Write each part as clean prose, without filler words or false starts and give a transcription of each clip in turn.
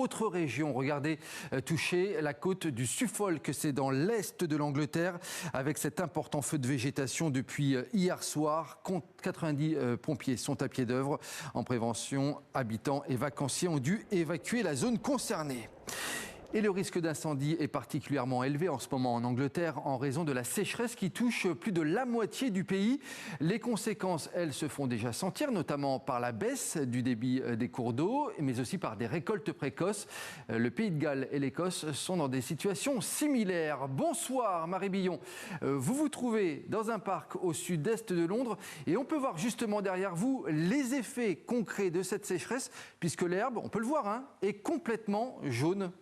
autre région, regardez, touchée, la côte du Suffolk, c'est dans l'est de l'Angleterre, avec cet important feu de végétation depuis hier soir. 90 pompiers sont à pied d'œuvre en prévention. Habitants et vacanciers ont dû évacuer la zone concernée. Et le risque d'incendie est particulièrement élevé en ce moment en Angleterre en raison de la sécheresse qui touche plus de la moitié du pays. Les conséquences, elles, se font déjà sentir, notamment par la baisse du débit des cours d'eau, mais aussi par des récoltes précoces. Le Pays de Galles et l'Écosse sont dans des situations similaires. Bonsoir Marie Billon, vous vous trouvez dans un parc au sud-est de Londres et on peut voir justement derrière vous les effets concrets de cette sécheresse puisque l'herbe, on peut le voir, hein, est complètement jaune.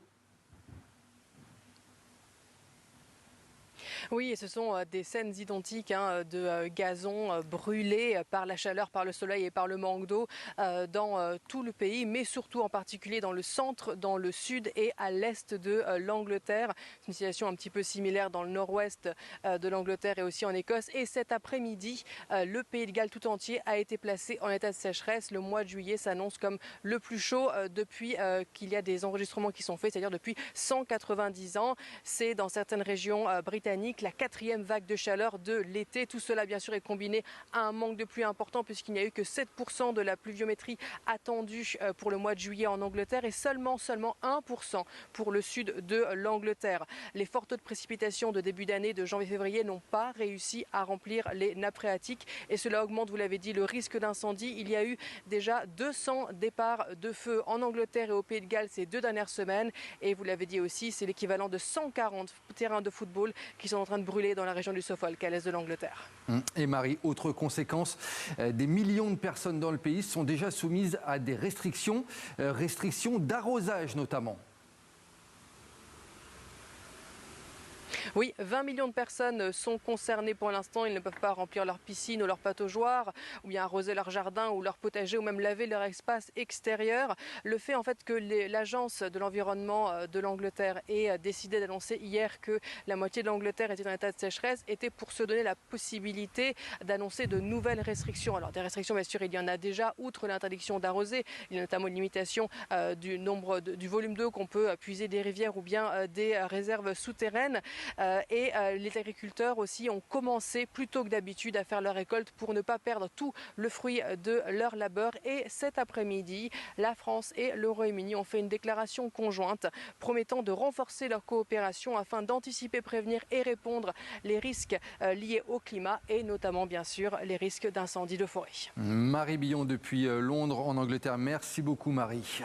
Oui, et ce sont des scènes identiques de gazon brûlé par la chaleur, par le soleil et par le manque d'eau dans tout le pays, mais surtout en particulier dans le centre, dans le sud et à l'est de l'Angleterre. C'est une situation un petit peu similaire dans le nord-ouest de l'Angleterre et aussi en Écosse. Et cet après-midi, le Pays de Galles tout entier a été placé en état de sécheresse. Le mois de juillet s'annonce comme le plus chaud depuis qu'il y a des enregistrements qui sont faits, c'est-à-dire depuis 190 ans. C'est dans certaines régions britanniques la 4e vague de chaleur de l'été. Tout cela, bien sûr, est combiné à un manque de pluie important puisqu'il n'y a eu que 7% de la pluviométrie attendue pour le mois de juillet en Angleterre et seulement 1% pour le sud de l'Angleterre. Les forts taux de précipitations de début d'année de janvier-février n'ont pas réussi à remplir les nappes phréatiques et cela augmente, vous l'avez dit, le risque d'incendie. Il y a eu déjà 200 départs de feu en Angleterre et au Pays de Galles ces 2 dernières semaines et vous l'avez dit aussi, c'est l'équivalent de 140 terrains de football qui sont en train de brûler dans la région du Suffolk, à l'est de l'Angleterre. Et Marie, autre conséquence, des millions de personnes dans le pays sont déjà soumises à des restrictions d'arrosage notamment. Oui, 20 millions de personnes sont concernées pour l'instant. Ils ne peuvent pas remplir leur piscine ou leur pataugeoire, ou bien arroser leur jardin ou leur potager, ou même laver leur espace extérieur. Le fait en fait que l'agence de l'environnement de l'Angleterre ait décidé d'annoncer hier que la moitié de l'Angleterre était en état de sécheresse était pour se donner la possibilité d'annoncer de nouvelles restrictions. Alors des restrictions, bien sûr, il y en a déjà, outre l'interdiction d'arroser. Il y a notamment une limitation du volume d'eau qu'on peut puiser des rivières ou bien des réserves souterraines. Les agriculteurs aussi ont commencé plus tôt que d'habitude à faire leur récolte pour ne pas perdre tout le fruit de leur labeur. Et cet après-midi, la France et le Royaume-Uni ont fait une déclaration conjointe promettant de renforcer leur coopération afin d'anticiper, prévenir et répondre les risques liés au climat et notamment bien sûr les risques d'incendie de forêt. Marie Billon depuis Londres en Angleterre. Merci beaucoup Marie.